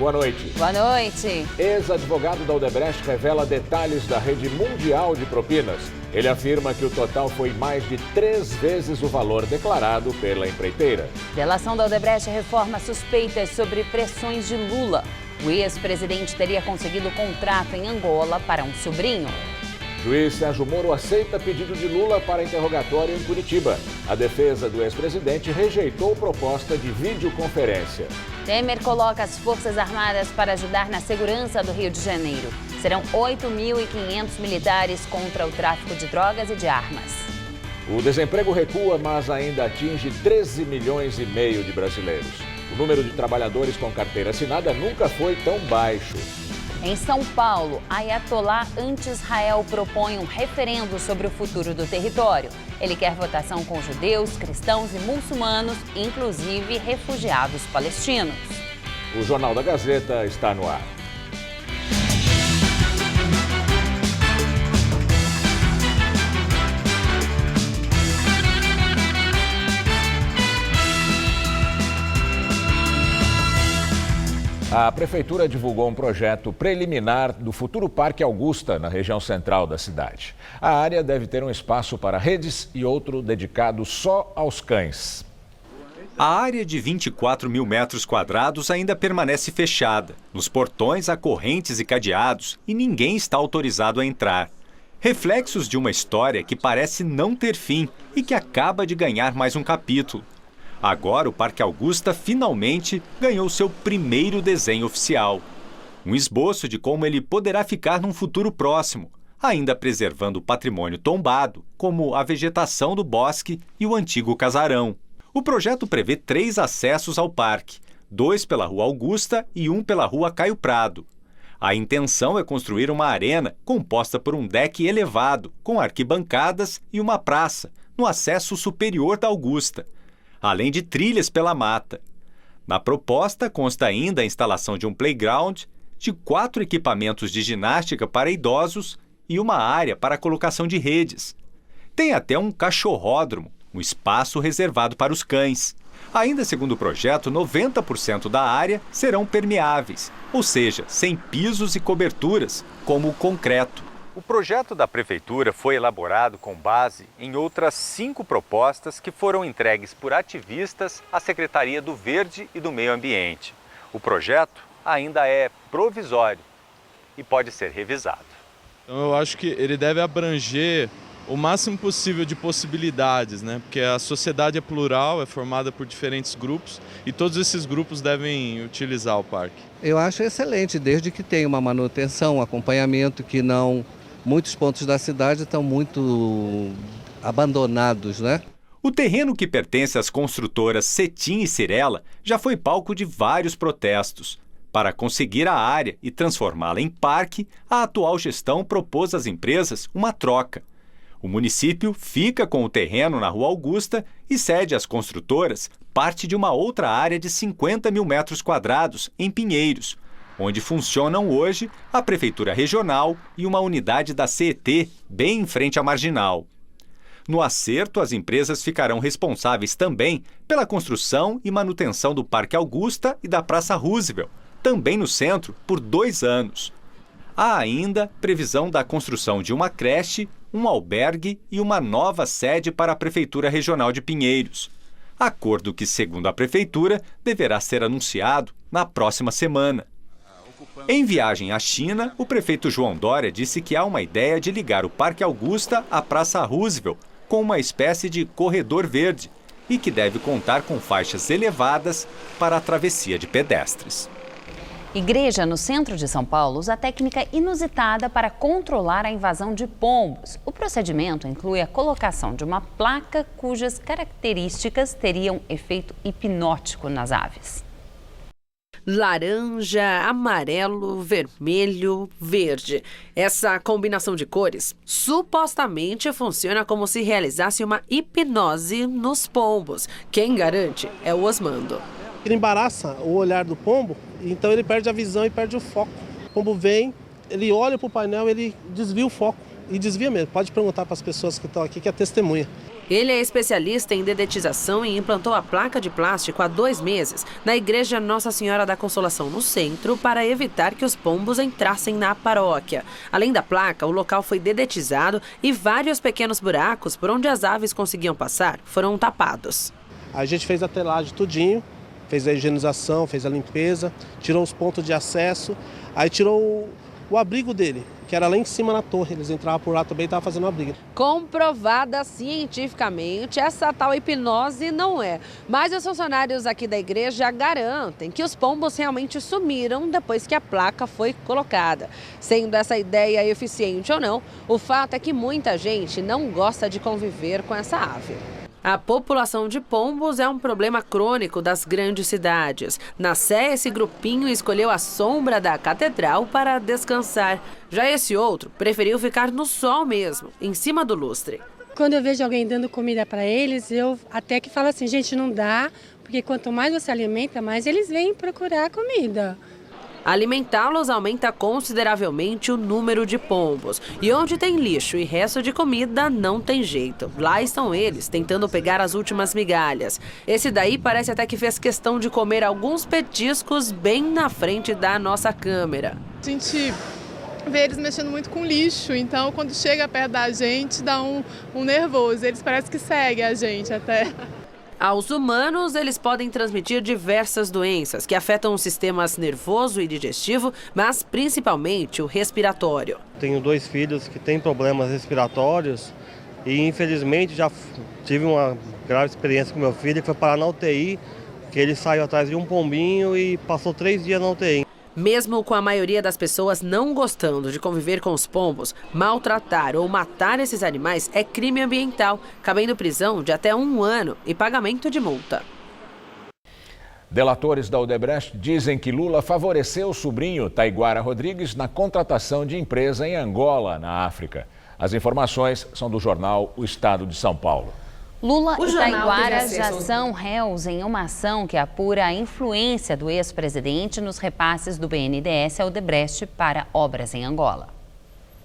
Boa noite. Boa noite. Ex-advogado da Odebrecht revela detalhes da rede mundial de propinas. Ele afirma que o total foi mais de 3 vezes o valor declarado pela empreiteira. Delação da Odebrecht reforma suspeitas sobre pressões de Lula. O ex-presidente teria conseguido contrato em Angola para um sobrinho. Juiz Sérgio Moro aceita pedido de Lula para interrogatório em Curitiba. A defesa do ex-presidente rejeitou proposta de videoconferência. Temer coloca as Forças Armadas para ajudar na segurança do Rio de Janeiro. Serão 8.500 militares contra o tráfico de drogas e de armas. O desemprego recua, mas ainda atinge 13 milhões e meio de brasileiros. O número de trabalhadores com carteira assinada nunca foi tão baixo. Em São Paulo, Ayatollah anti-Israel propõe um referendo sobre o futuro do território. Ele quer votação com judeus, cristãos e muçulmanos, inclusive refugiados palestinos. O Jornal da Gazeta está no ar. A Prefeitura divulgou um projeto preliminar do futuro Parque Augusta, na região central da cidade. A área deve ter um espaço para redes e outro dedicado só aos cães. A área de 24 mil metros quadrados ainda permanece fechada. Nos portões há correntes e cadeados e ninguém está autorizado a entrar. Reflexos de uma história que parece não ter fim e que acaba de ganhar mais um capítulo. Agora, o Parque Augusta finalmente ganhou seu primeiro desenho oficial. Um esboço de como ele poderá ficar num futuro próximo, ainda preservando o patrimônio tombado, como a vegetação do bosque e o antigo casarão. O projeto prevê 3 acessos ao parque, 2 pela Rua Augusta e 1 pela Rua Caio Prado. A intenção é construir uma arena composta por um deck elevado, com arquibancadas e uma praça, no acesso superior da Augusta, além de trilhas pela mata. Na proposta consta ainda a instalação de um playground, de 4 equipamentos de ginástica para idosos e uma área para a colocação de redes. Tem até um cachorródromo, um espaço reservado para os cães. Ainda segundo o projeto, 90% da área serão permeáveis, ou seja, sem pisos e coberturas, como o concreto. O projeto da Prefeitura foi elaborado com base em outras 5 propostas que foram entregues por ativistas à Secretaria do Verde e do Meio Ambiente. O projeto ainda é provisório e pode ser revisado. Então eu acho que ele deve abranger o máximo possível de possibilidades, né? Porque a sociedade é plural, é formada por diferentes grupos e todos esses grupos devem utilizar o parque. Eu acho excelente, desde que tenha uma manutenção, um acompanhamento, que não... Muitos pontos da cidade estão muito abandonados, né? O terreno que pertence às construtoras Cetim e Cirela já foi palco de vários protestos. Para conseguir a área e transformá-la em parque, a atual gestão propôs às empresas uma troca. O município fica com o terreno na Rua Augusta e cede às construtoras parte de uma outra área de 50 mil metros quadrados, em Pinheiros, onde funcionam hoje a Prefeitura Regional e uma unidade da CET, bem em frente à Marginal. No acerto, as empresas ficarão responsáveis também pela construção e manutenção do Parque Augusta e da Praça Roosevelt, também no centro, por 2 anos. Há ainda previsão da construção de uma creche, um albergue e uma nova sede para a Prefeitura Regional de Pinheiros. Acordo que, segundo a Prefeitura, deverá ser anunciado na próxima semana. Em viagem à China, o prefeito João Dória disse que há uma ideia de ligar o Parque Augusta à Praça Roosevelt com uma espécie de corredor verde e que deve contar com faixas elevadas para a travessia de pedestres. Igreja no centro de São Paulo usa técnica inusitada para controlar a invasão de pombos. O procedimento inclui a colocação de uma placa cujas características teriam efeito hipnótico nas aves. Laranja, amarelo, vermelho, verde. Essa combinação de cores supostamente funciona como se realizasse uma hipnose nos pombos. Quem garante é o Osmando. Ele embaraça o olhar do pombo, então ele perde a visão e perde o foco. O pombo vem, ele olha para o painel, ele desvia o foco. e desvia mesmo. Pode perguntar para as pessoas que estão aqui, que é testemunha. Ele é especialista em dedetização e implantou a placa de plástico há 2 meses na igreja Nossa Senhora da Consolação, no centro, para evitar que os pombos entrassem na paróquia. Além da placa, o local foi dedetizado e vários pequenos buracos por onde as aves conseguiam passar foram tapados. A gente fez a telagem tudinho, fez a higienização, fez a limpeza, tirou os pontos de acesso, aí tirou o abrigo dele, que era lá em cima na torre. Eles entravam por lá também e estavam fazendo abrigo. Comprovada cientificamente, essa tal hipnose não é. Mas os funcionários aqui da igreja garantem que os pombos realmente sumiram depois que a placa foi colocada. Sendo essa ideia eficiente ou não, o fato é que muita gente não gosta de conviver com essa ave. A população de pombos é um problema crônico das grandes cidades. Na Sé, esse grupinho escolheu a sombra da catedral para descansar. Já esse outro preferiu ficar no sol mesmo, em cima do lustre. Quando eu vejo alguém dando comida para eles, eu até que falo assim, gente, não dá, porque quanto mais você alimenta, mais eles vêm procurar comida. Alimentá-los aumenta consideravelmente o número de pombos. E onde tem lixo e resto de comida, não tem jeito. Lá estão eles, tentando pegar as últimas migalhas. Esse daí parece até que fez questão de comer alguns petiscos bem na frente da nossa câmera. A gente vê eles mexendo muito com lixo, então quando chega perto da gente dá um nervoso. Eles parecem que seguem a gente até. Aos humanos, eles podem transmitir diversas doenças que afetam os sistemas nervoso e digestivo, mas principalmente o respiratório. Tenho 2 filhos que têm problemas respiratórios e infelizmente já tive uma grave experiência com meu filho que foi parar na UTI, que ele saiu atrás de um pombinho e passou 3 dias na UTI. Mesmo com a maioria das pessoas não gostando de conviver com os pombos, maltratar ou matar esses animais é crime ambiental, cabendo prisão de até 1 ano e pagamento de multa. Delatores da Odebrecht dizem que Lula favoreceu o sobrinho Taiguara Rodrigues na contratação de empresa em Angola, na África. As informações são do jornal O Estado de São Paulo. Lula e Taiguara já são réus em uma ação que apura a influência do ex-presidente nos repasses do BNDES ao Odebrecht para obras em Angola.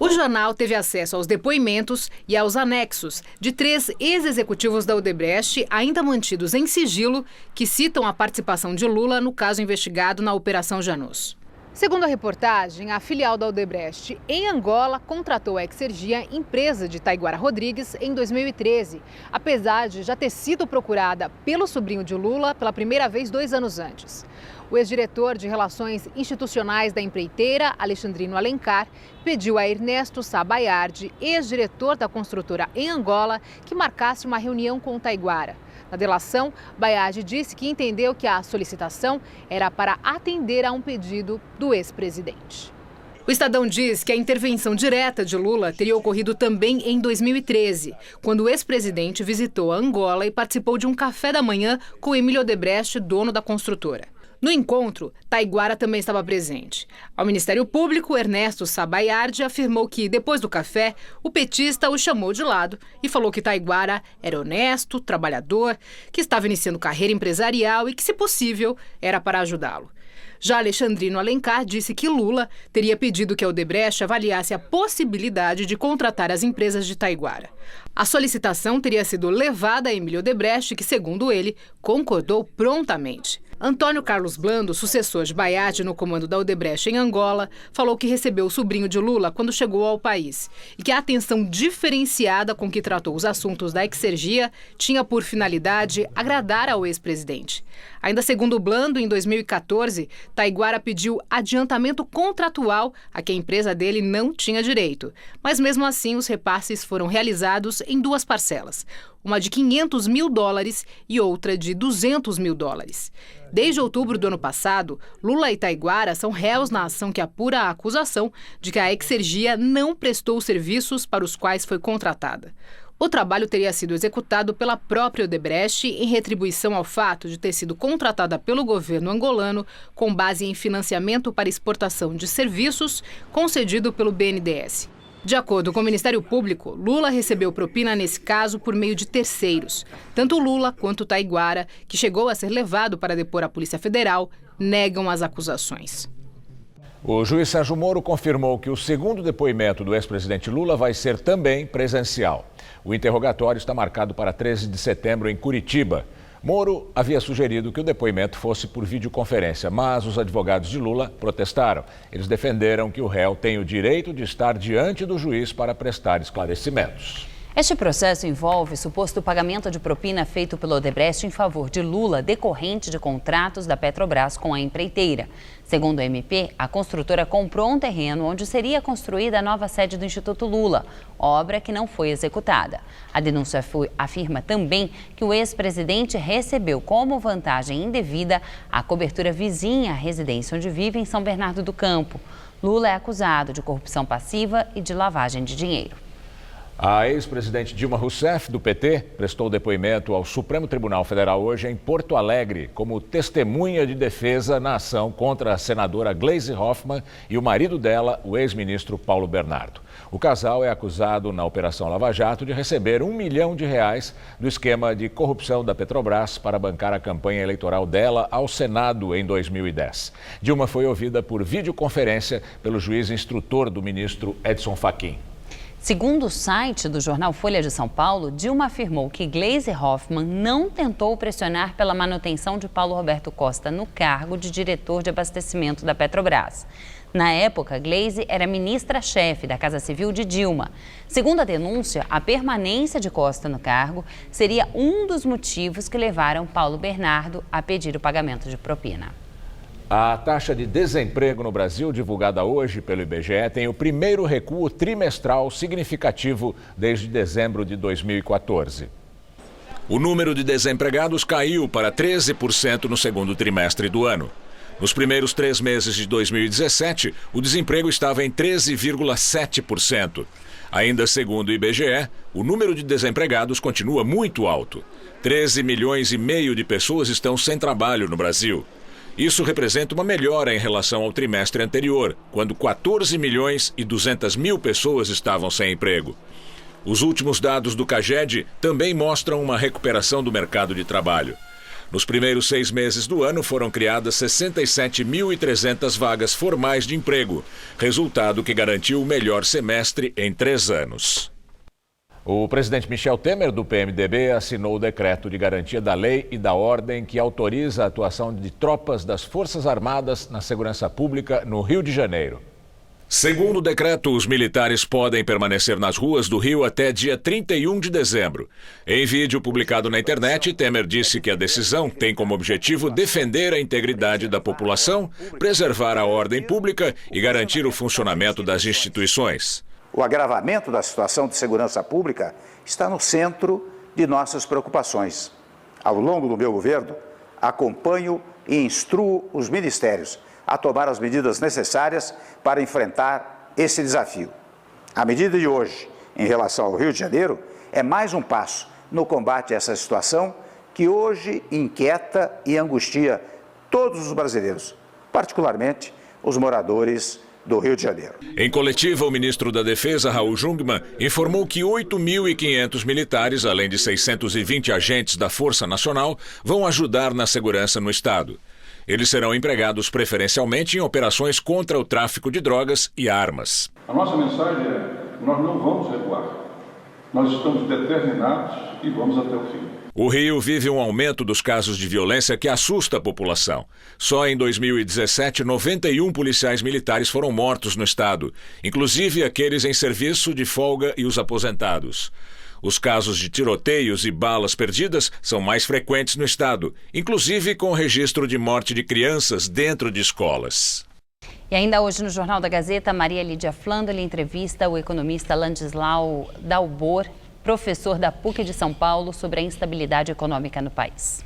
O jornal teve acesso aos depoimentos e aos anexos de 3 ex-executivos da Odebrecht, ainda mantidos em sigilo, que citam a participação de Lula no caso investigado na Operação Janus. Segundo a reportagem, a filial da Odebrecht em Angola contratou a Exergia, empresa de Taiguara Rodrigues, em 2013, apesar de já ter sido procurada pelo sobrinho de Lula pela primeira vez 2 anos antes. O ex-diretor de Relações Institucionais da empreiteira, Alexandrino Alencar, pediu a Ernesto Sá Baiardi, ex-diretor da construtora em Angola, que marcasse uma reunião com o Taiguara. Na delação, Baiardi disse que entendeu que a solicitação era para atender a um pedido do ex-presidente. O Estadão diz que a intervenção direta de Lula teria ocorrido também em 2013, quando o ex-presidente visitou a Angola e participou de um café da manhã com Emílio Odebrecht, dono da construtora. No encontro, Taiguara também estava presente. Ao Ministério Público, Ernesto Sá Baiardi afirmou que, depois do café, o petista o chamou de lado e falou que Taiguara era honesto, trabalhador, que estava iniciando carreira empresarial e que, se possível, era para ajudá-lo. Já Alexandrino Alencar disse que Lula teria pedido que a Odebrecht avaliasse a possibilidade de contratar as empresas de Taiguara. A solicitação teria sido levada a Emílio Odebrecht, que, segundo ele, concordou prontamente. Antônio Carlos Blando, sucessor de Baiardi no comando da Odebrecht em Angola, falou que recebeu o sobrinho de Lula quando chegou ao país e que a atenção diferenciada com que tratou os assuntos da Exergia tinha por finalidade agradar ao ex-presidente. Ainda segundo Blando, em 2014, Taiguara pediu adiantamento contratual a que a empresa dele não tinha direito. Mas mesmo assim, os repasses foram realizados em 2 parcelas. Uma de $500 mil e outra de $200 mil. Desde outubro do ano passado, Lula e Taiguara são réus na ação que apura a acusação de que a Exergia não prestou os serviços para os quais foi contratada. O trabalho teria sido executado pela própria Odebrecht em retribuição ao fato de ter sido contratada pelo governo angolano com base em financiamento para exportação de serviços concedido pelo BNDES. De acordo com o Ministério Público, Lula recebeu propina nesse caso por meio de terceiros. Tanto Lula quanto Taiguara, que chegou a ser levado para depor à Polícia Federal, negam as acusações. O juiz Sérgio Moro confirmou que o segundo depoimento do ex-presidente Lula vai ser também presencial. O interrogatório está marcado para 13 de setembro em Curitiba. Moro havia sugerido que o depoimento fosse por videoconferência, mas os advogados de Lula protestaram. Eles defenderam que o réu tem o direito de estar diante do juiz para prestar esclarecimentos. Este processo envolve suposto pagamento de propina feito pelo Odebrecht em favor de Lula, decorrente de contratos da Petrobras com a empreiteira. Segundo o MP, a construtora comprou um terreno onde seria construída a nova sede do Instituto Lula, obra que não foi executada. A denúncia afirma também que o ex-presidente recebeu como vantagem indevida a cobertura vizinha à residência onde vive em São Bernardo do Campo. Lula é acusado de corrupção passiva e de lavagem de dinheiro. A ex-presidente Dilma Rousseff, do PT, prestou depoimento ao Supremo Tribunal Federal hoje em Porto Alegre como testemunha de defesa na ação contra a senadora Gleisi Hoffmann e o marido dela, o ex-ministro Paulo Bernardo. O casal é acusado na Operação Lava Jato de receber R$1 milhão do esquema de corrupção da Petrobras para bancar a campanha eleitoral dela ao Senado em 2010. Dilma foi ouvida por videoconferência pelo juiz instrutor do ministro Edson Fachin. Segundo o site do jornal Folha de São Paulo, Dilma afirmou que Gleisi Hoffmann não tentou pressionar pela manutenção de Paulo Roberto Costa no cargo de diretor de abastecimento da Petrobras. Na época, Gleisi era ministra-chefe da Casa Civil de Dilma. Segundo a denúncia, a permanência de Costa no cargo seria um dos motivos que levaram Paulo Bernardo a pedir o pagamento de propina. A taxa de desemprego no Brasil, divulgada hoje pelo IBGE, tem o primeiro recuo trimestral significativo desde dezembro de 2014. O número de desempregados caiu para 13% no segundo trimestre do ano. Nos primeiros 3 meses de 2017, o desemprego estava em 13,7%. Ainda segundo o IBGE, o número de desempregados continua muito alto. 13,5 milhões de pessoas estão sem trabalho no Brasil. Isso representa uma melhora em relação ao trimestre anterior, quando 14,2 milhões pessoas estavam sem emprego. Os últimos dados do CAGED também mostram uma recuperação do mercado de trabalho. Nos primeiros 6 meses do ano foram criadas 67.300 vagas formais de emprego, resultado que garantiu o melhor semestre em 3 anos. O presidente Michel Temer, do PMDB, assinou o decreto de garantia da lei e da ordem que autoriza a atuação de tropas das Forças Armadas na segurança pública no Rio de Janeiro. Segundo o decreto, os militares podem permanecer nas ruas do Rio até dia 31 de dezembro. Em vídeo publicado na internet, Temer disse que a decisão tem como objetivo defender a integridade da população, preservar a ordem pública e garantir o funcionamento das instituições. O agravamento da situação de segurança pública está no centro de nossas preocupações. Ao longo do meu governo, acompanho e instruo os ministérios a tomar as medidas necessárias para enfrentar esse desafio. A medida de hoje, em relação ao Rio de Janeiro, é mais um passo no combate a essa situação que hoje inquieta e angustia todos os brasileiros, particularmente os moradores do Rio de Janeiro. Em coletiva, o ministro da Defesa, Raul Jungmann, informou que 8.500 militares, além de 620 agentes da Força Nacional, vão ajudar na segurança no estado. Eles serão empregados preferencialmente em operações contra o tráfico de drogas e armas. A nossa mensagem é: nós não vamos recuar. Nós estamos determinados e vamos até o fim. O Rio vive um aumento dos casos de violência que assusta a população. Só em 2017, 91 policiais militares foram mortos no estado, inclusive aqueles em serviço de folga e os aposentados. Os casos de tiroteios e balas perdidas são mais frequentes no estado, inclusive com o registro de morte de crianças dentro de escolas. E ainda hoje no Jornal da Gazeta, Maria Lídia Flandoli entrevista o economista Landislau Dalbor, professor da PUC de São Paulo, sobre a instabilidade econômica no país.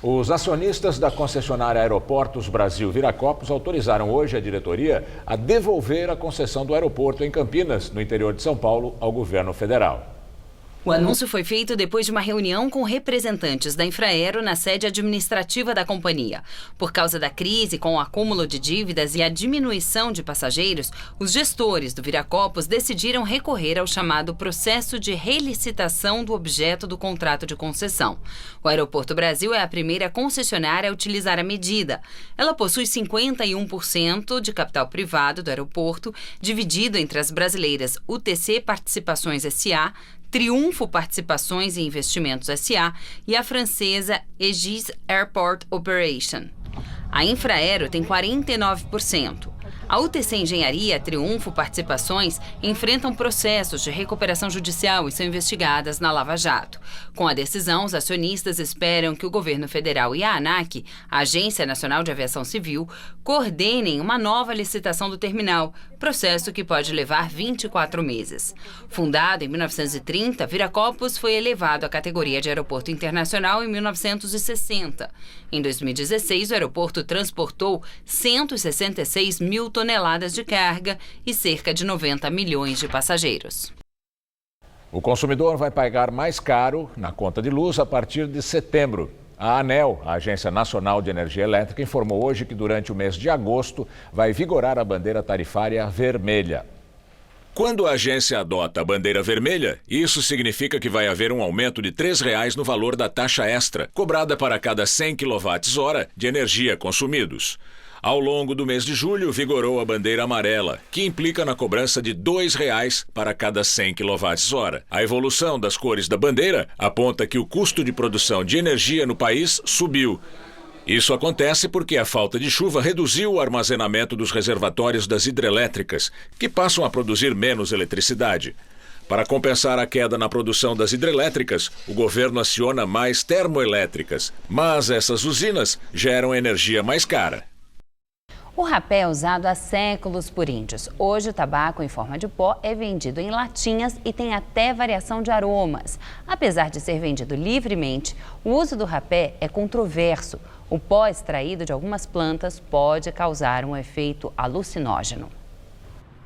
Os acionistas da concessionária Aeroportos Brasil Viracopos autorizaram hoje a diretoria a devolver a concessão do aeroporto em Campinas, no interior de São Paulo, ao governo federal. O anúncio foi feito depois de uma reunião com representantes da Infraero na sede administrativa da companhia. Por causa da crise, com o acúmulo de dívidas e a diminuição de passageiros, os gestores do Viracopos decidiram recorrer ao chamado processo de relicitação do objeto do contrato de concessão. O Aeroporto Brasil é a primeira concessionária a utilizar a medida. Ela possui 51% de capital privado do aeroporto, dividido entre as brasileiras UTC Participações S.A., Triunfo Participações e Investimentos S.A. e a francesa Aegis Airport Operation. A Infraero tem 49%. A UTC Engenharia, Triunfo Participações enfrentam processos de recuperação judicial e são investigadas na Lava Jato. Com a decisão, os acionistas esperam que o governo federal e a ANAC, a Agência Nacional de Aviação Civil, coordenem uma nova licitação do terminal, processo que pode levar 24 meses. Fundado em 1930, Viracopos foi elevado à categoria de aeroporto internacional em 1960. Em 2016, o aeroporto transportou 166 mil toneladas de carga e cerca de 90 milhões de passageiros. O consumidor vai pagar mais caro na conta de luz a partir de setembro. A ANEEL, a Agência Nacional de Energia Elétrica, informou hoje que durante o mês de agosto vai vigorar a bandeira tarifária vermelha. Quando a agência adota a bandeira vermelha, isso significa que vai haver um aumento de R$ 3,00 no valor da taxa extra, cobrada para cada 100 kWh de energia consumidos. Ao longo do mês de julho, vigorou a bandeira amarela, que implica na cobrança de R$ 2,00 para cada 100 kWh. A evolução das cores da bandeira aponta que o custo de produção de energia no país subiu. Isso acontece porque a falta de chuva reduziu o armazenamento dos reservatórios das hidrelétricas, que passam a produzir menos eletricidade. Para compensar a queda na produção das hidrelétricas, o governo aciona mais termoelétricas, mas essas usinas geram energia mais cara. O rapé é usado há séculos por índios. Hoje, o tabaco em forma de pó é vendido em latinhas e tem até variação de aromas. Apesar de ser vendido livremente, o uso do rapé é controverso. O pó extraído de algumas plantas pode causar um efeito alucinógeno.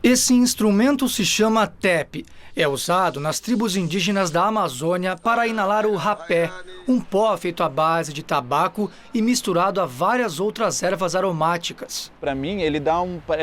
Esse instrumento se chama tepe. É usado nas tribos indígenas da Amazônia para inalar o rapé, um pó feito à base de tabaco e misturado a várias outras ervas aromáticas. Para mim, ele dá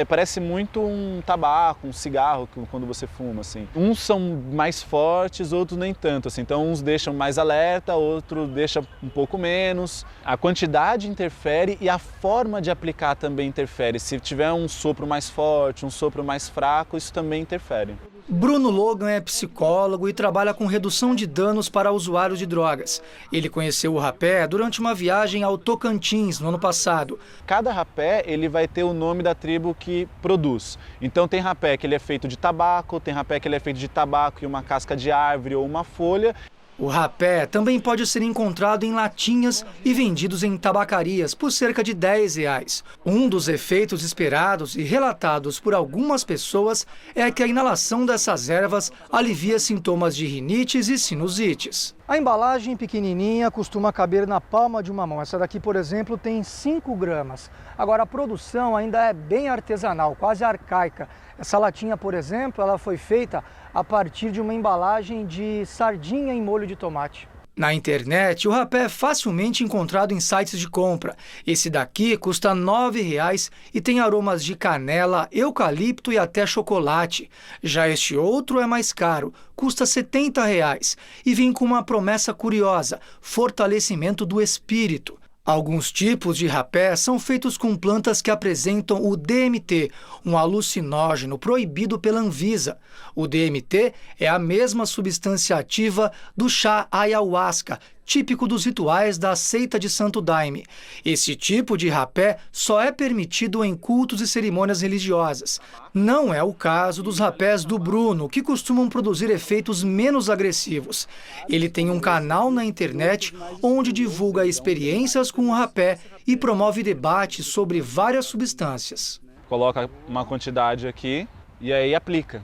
parece muito um tabaco, um cigarro quando você fuma, assim. Uns são mais fortes, outros nem tanto, assim. Então, uns deixam mais alerta, outros deixam um pouco menos. A quantidade interfere e a forma de aplicar também interfere. Se tiver um sopro mais forte, um sopro mais fraco, isso também interfere. Bruno Logan é psicólogo e trabalha com redução de danos para usuários de drogas. Ele conheceu o rapé durante uma viagem ao Tocantins no ano passado. Cada rapé ele vai ter o nome da tribo que produz. Então tem rapé que ele é feito de tabaco, tem rapé que ele é feito de tabaco e uma casca de árvore ou uma folha. O rapé também pode ser encontrado em latinhas e vendidos em tabacarias por cerca de R$10. Um dos efeitos esperados e relatados por algumas pessoas é que a inalação dessas ervas alivia sintomas de rinites e sinusites. A embalagem pequenininha costuma caber na palma de uma mão. Essa daqui, por exemplo, tem 5 gramas. Agora, a produção ainda é bem artesanal, quase arcaica. Essa latinha, por exemplo, ela foi feita a partir de uma embalagem de sardinha em molho de tomate. Na internet, o rapé é facilmente encontrado em sites de compra. Esse daqui custa R$ 9,00 e tem aromas de canela, eucalipto e até chocolate. Já este outro é mais caro, custa R$ 70,00 e vem com uma promessa curiosa: fortalecimento do espírito. Alguns tipos de rapé são feitos com plantas que apresentam o DMT, um alucinógeno proibido pela Anvisa. O DMT é a mesma substância ativa do chá ayahuasca, típico dos rituais da seita de Santo Daime. Esse tipo de rapé só é permitido em cultos e cerimônias religiosas. Não é o caso dos rapés do Bruno, que costumam produzir efeitos menos agressivos. Ele tem um canal na internet onde divulga experiências com o rapé e promove debates sobre várias substâncias. Coloca uma quantidade aqui e aí aplica.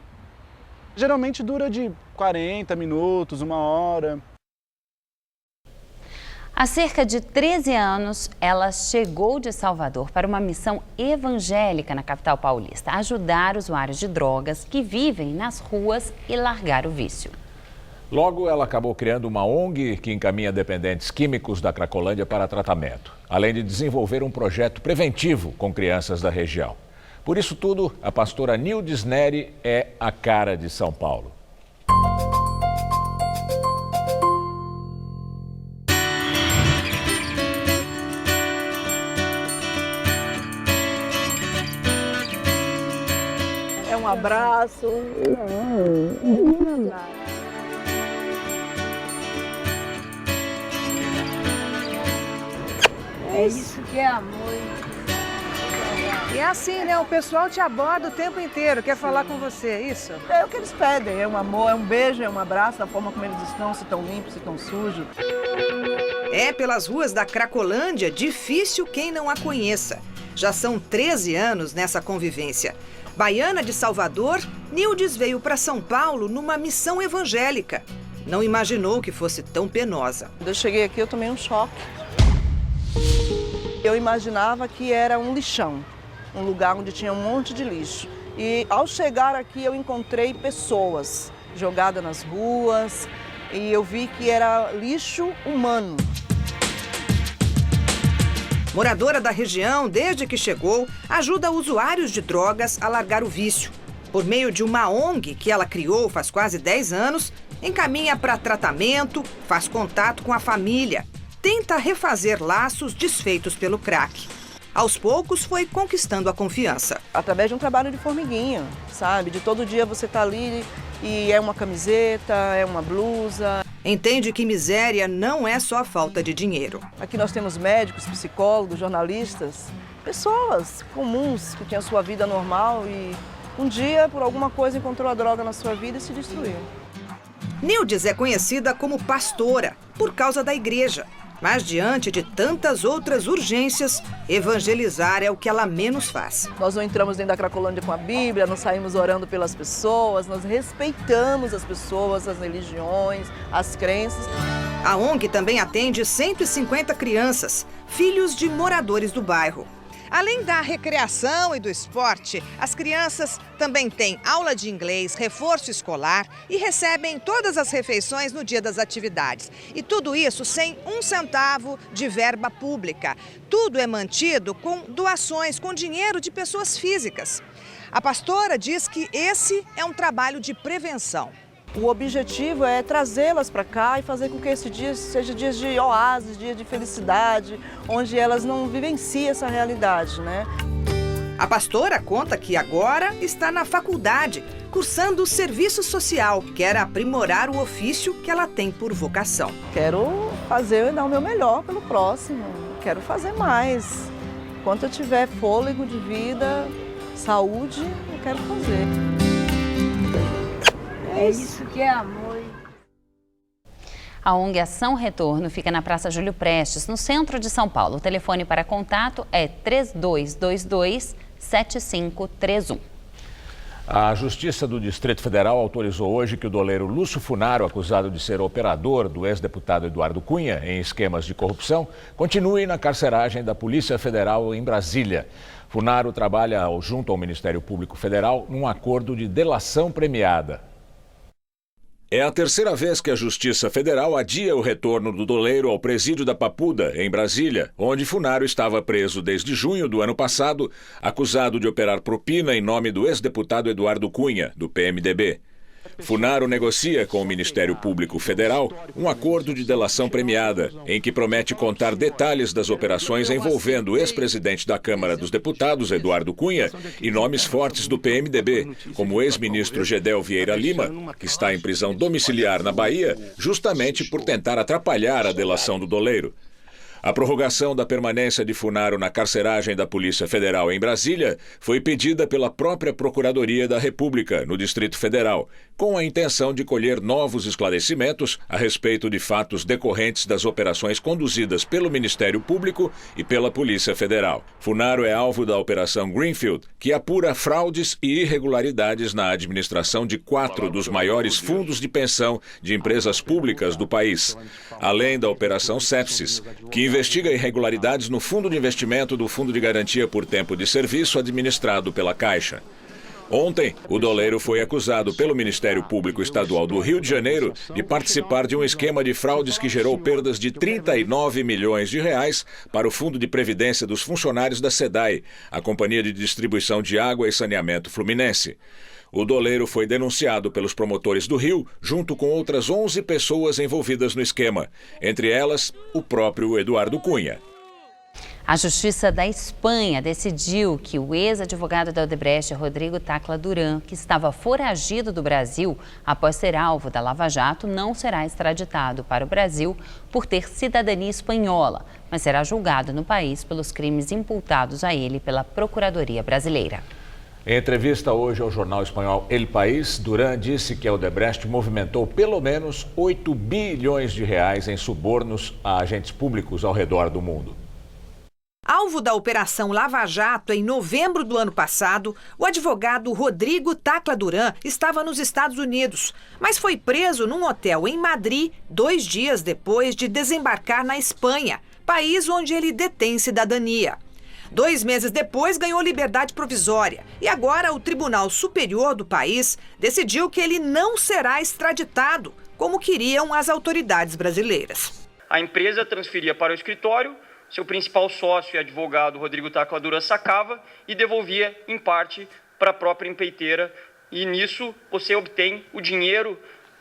Geralmente dura de 40 minutos, 1 hora. Há cerca de 13 anos, ela chegou de Salvador para uma missão evangélica na capital paulista: ajudar usuários de drogas que vivem nas ruas e largar o vício. Logo, ela acabou criando uma ONG que encaminha dependentes químicos da Cracolândia para tratamento, além de desenvolver um projeto preventivo com crianças da região. Por isso tudo, a pastora Nildes Neri é a cara de São Paulo. É um abraço. É isso que é amor. E é assim, né? O pessoal te aborda o tempo inteiro, quer falar com você, é isso? É o que eles pedem, é um amor, é um beijo, é um abraço, a forma como eles estão, se estão limpos, se estão sujos. É pelas ruas da Cracolândia difícil quem não a conheça. Já são 13 anos nessa convivência. Baiana de Salvador, Nildes veio para São Paulo numa missão evangélica. Não imaginou que fosse tão penosa. Quando eu cheguei aqui, eu tomei um choque. Eu imaginava que era um lixão, um lugar onde tinha um monte de lixo. E ao chegar aqui, eu encontrei pessoas jogadas nas ruas e eu vi que era lixo humano. Moradora da região, desde que chegou, ajuda usuários de drogas a largar o vício. Por meio de uma ONG que ela criou faz quase 10 anos, encaminha para tratamento, faz contato com a família, tenta refazer laços desfeitos pelo crack. Aos poucos foi conquistando a confiança. Através de um trabalho de formiguinha, sabe? De todo dia você tá ali e é uma camiseta, é uma blusa. Entende que miséria não é só falta de dinheiro. Aqui nós temos médicos, psicólogos, jornalistas, pessoas comuns que tinham sua vida normal e um dia, por alguma coisa, encontrou a droga na sua vida e se destruiu. Nildes é conhecida como pastora por causa da igreja. Mas diante de tantas outras urgências, evangelizar é o que ela menos faz. Nós não entramos dentro da Cracolândia com a Bíblia, não saímos orando pelas pessoas, nós respeitamos as pessoas, as religiões, as crenças. A ONG também atende 150 crianças, filhos de moradores do bairro. Além da recreação e do esporte, as crianças também têm aula de inglês, reforço escolar e recebem todas as refeições no dia das atividades. E tudo isso sem um centavo de verba pública. Tudo é mantido com doações, com dinheiro de pessoas físicas. A pastora diz que esse é um trabalho de prevenção. O objetivo é trazê-las para cá e fazer com que esse dia seja dias de oásis, dias de felicidade, onde elas não vivenciem essa realidade, né? A pastora conta que agora está na faculdade, cursando serviço social, quer aprimorar o ofício que ela tem por vocação. Quero fazer e dar o meu melhor pelo próximo, quero fazer mais. Enquanto eu tiver fôlego de vida, saúde, eu quero fazer. É isso que é amor. A ONG Ação Retorno fica na Praça Júlio Prestes, no centro de São Paulo. O telefone para contato é 3222-7531. A Justiça do Distrito Federal autorizou hoje que o doleiro Lúcio Funaro, acusado de ser operador do ex-deputado Eduardo Cunha em esquemas de corrupção, continue na carceragem da Polícia Federal em Brasília. Funaro trabalha junto ao Ministério Público Federal num acordo de delação premiada. É a terceira vez que a Justiça Federal adia o retorno do doleiro ao presídio da Papuda, em Brasília, onde Funaro estava preso desde junho do ano passado, acusado de operar propina em nome do ex-deputado Eduardo Cunha, do PMDB. Funaro negocia com o Ministério Público Federal um acordo de delação premiada, em que promete contar detalhes das operações envolvendo o ex-presidente da Câmara dos Deputados, Eduardo Cunha, e nomes fortes do PMDB, como o ex-ministro Gedel Vieira Lima, que está em prisão domiciliar na Bahia, justamente por tentar atrapalhar a delação do doleiro. A prorrogação da permanência de Funaro na carceragem da Polícia Federal em Brasília foi pedida pela própria Procuradoria da República, no Distrito Federal, com a intenção de colher novos esclarecimentos a respeito de fatos decorrentes das operações conduzidas pelo Ministério Público e pela Polícia Federal. Funaro é alvo da Operação Greenfield, que apura fraudes e irregularidades na administração de 4 dos maiores fundos de pensão de empresas públicas do país, além da Operação Sepsis, que investiga irregularidades no fundo de investimento do Fundo de Garantia por Tempo de Serviço administrado pela Caixa. Ontem, o doleiro foi acusado pelo Ministério Público Estadual do Rio de Janeiro de participar de um esquema de fraudes que gerou perdas de 39 milhões de reais para o Fundo de Previdência dos funcionários da SEDAI, a Companhia de Distribuição de Água e Saneamento Fluminense. O doleiro foi denunciado pelos promotores do Rio, junto com outras 11 pessoas envolvidas no esquema, entre elas o próprio Eduardo Cunha. A Justiça da Espanha decidiu que o ex-advogado da Odebrecht, Rodrigo Tacla Duran, que estava foragido do Brasil após ser alvo da Lava Jato, não será extraditado para o Brasil por ter cidadania espanhola, mas será julgado no país pelos crimes imputados a ele pela Procuradoria Brasileira. Em entrevista hoje ao jornal espanhol El País, Duran disse que a Odebrecht movimentou pelo menos 8 bilhões de reais em subornos a agentes públicos ao redor do mundo. Alvo da Operação Lava Jato em novembro do ano passado, o advogado Rodrigo Tacla Duran estava nos Estados Unidos, mas foi preso num hotel em Madrid 2 dias depois de desembarcar na Espanha, país onde ele detém cidadania. 2 meses depois, ganhou liberdade provisória e agora o Tribunal Superior do país decidiu que ele não será extraditado, como queriam as autoridades brasileiras. A empresa transferia para o escritório, seu principal sócio e advogado, Rodrigo Tacla Duran, sacava e devolvia, em parte, para a própria empreiteira. E nisso você obtém o dinheiro,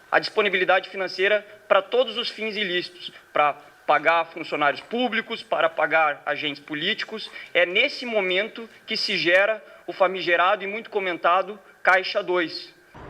a disponibilidade financeira para todos os fins ilícitos, para pagar funcionários públicos, para pagar agentes políticos. É nesse momento que se gera o famigerado e muito comentado Caixa 2.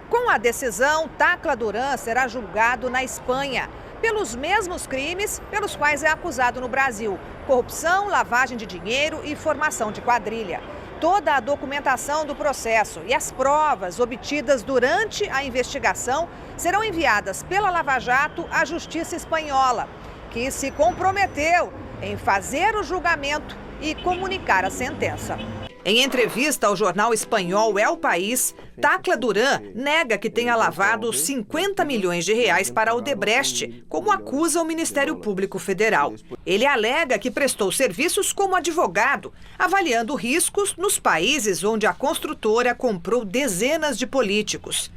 Com a decisão, Tacla Duran será julgado na Espanha pelos mesmos crimes pelos quais é acusado no Brasil: corrupção, lavagem de dinheiro e formação de quadrilha. Toda a documentação do processo e as provas obtidas durante a investigação serão enviadas pela Lava Jato à Justiça Espanhola, que se comprometeu em fazer o julgamento e comunicar a sentença. Em entrevista ao jornal espanhol El País, Tacla Duran nega que tenha lavado 50 milhões de reais para a Odebrecht, como acusa o Ministério Público Federal. Ele alega que prestou serviços como advogado, avaliando riscos nos países onde a construtora comprou dezenas de políticos.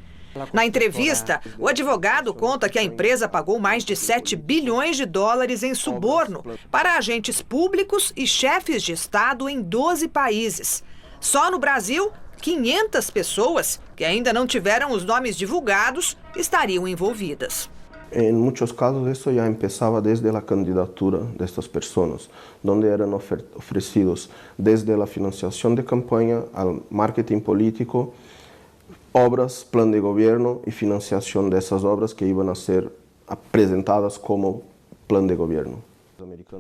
Na entrevista, o advogado conta que a empresa pagou mais de 7 bilhões de dólares em suborno para agentes públicos e chefes de Estado em 12 países. Só no Brasil, 500 pessoas, que ainda não tiveram os nomes divulgados, estariam envolvidas. En muchos casos esto ya empezaba desde la candidatura de estas personas, donde eran ofrecidos desde la financiación de campaña al marketing político, obras, plan de gobierno y financiación de esas obras que iban a ser apresentadas como plan de gobierno.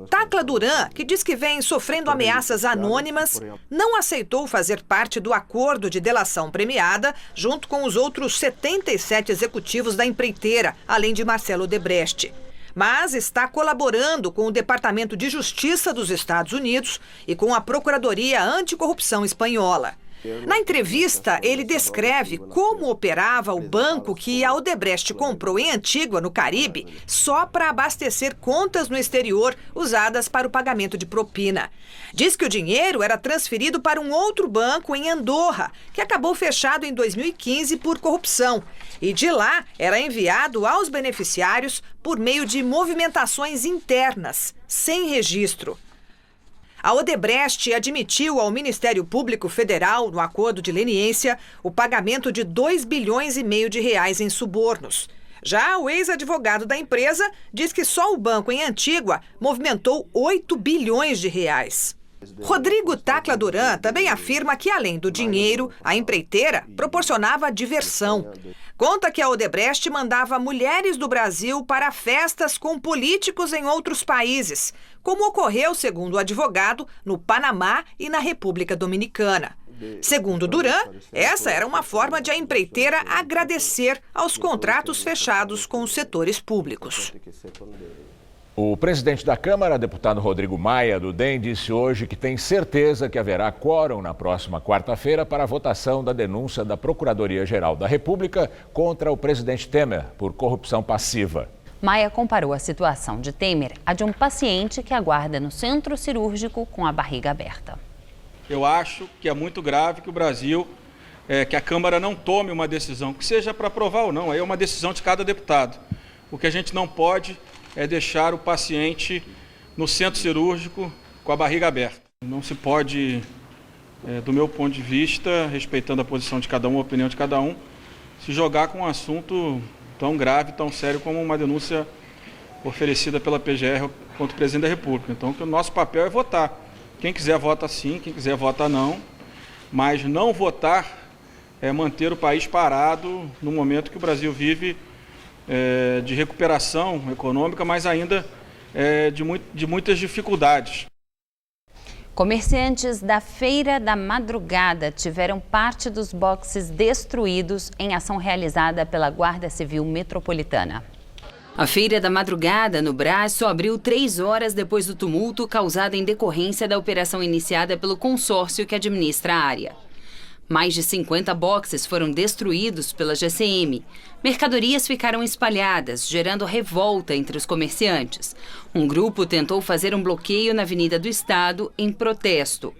Tacla Duran, que diz que vem sofrendo ameaças anônimas, não aceitou fazer parte do acordo de delação premiada junto com os outros 77 executivos da empreiteira, além de Marcelo Odebrecht. Mas está colaborando com o Departamento de Justiça dos Estados Unidos e com a Procuradoria Anticorrupção espanhola. Na entrevista, ele descreve como operava o banco que a Odebrecht comprou em Antígua, no Caribe, só para abastecer contas no exterior usadas para o pagamento de propina. Diz que o dinheiro era transferido para um outro banco em Andorra, que acabou fechado em 2015 por corrupção. E de lá era enviado aos beneficiários por meio de movimentações internas, sem registro. A Odebrecht admitiu ao Ministério Público Federal, no acordo de leniência, o pagamento de 2 bilhões e meio de reais em subornos. Já o ex-advogado da empresa diz que só o banco em Antígua movimentou 8 bilhões de reais. Rodrigo Tacla Duran também afirma que, além do dinheiro, a empreiteira proporcionava diversão. Conta que a Odebrecht mandava mulheres do Brasil para festas com políticos em outros países, como ocorreu, segundo o advogado, no Panamá e na República Dominicana. Segundo Duran, essa era uma forma de a empreiteira agradecer aos contratos fechados com os setores públicos. O presidente da Câmara, deputado Rodrigo Maia, do DEM, disse hoje que tem certeza que haverá quórum na próxima quarta-feira para a votação da denúncia da Procuradoria-Geral da República contra o presidente Temer por corrupção passiva. Maia comparou a situação de Temer à de um paciente que aguarda no centro cirúrgico com a barriga aberta. Eu acho que é muito grave que o Brasil que a Câmara não tome uma decisão, que seja para aprovar ou não, aí é uma decisão de cada deputado. O que a gente não pode é deixar o paciente no centro cirúrgico com a barriga aberta. Não se pode, do meu ponto de vista, respeitando a posição de cada um, a opinião de cada um, se jogar com um assunto tão grave, tão sério como uma denúncia oferecida pela PGR contra o presidente da República. Então, o nosso papel é votar. Quem quiser vota sim, quem quiser vota não, mas não votar é manter o país parado no momento que o Brasil vive de recuperação econômica, mas ainda de muitas dificuldades. Comerciantes da Feira da Madrugada tiveram parte dos boxes destruídos em ação realizada pela Guarda Civil Metropolitana. A Feira da Madrugada, no Brás, só abriu 3 horas depois do tumulto causado em decorrência da operação iniciada pelo consórcio que administra a área. Mais de 50 boxes foram destruídos pela GCM. Mercadorias ficaram espalhadas, gerando revolta entre os comerciantes. Um grupo tentou fazer um bloqueio na Avenida do Estado em protesto.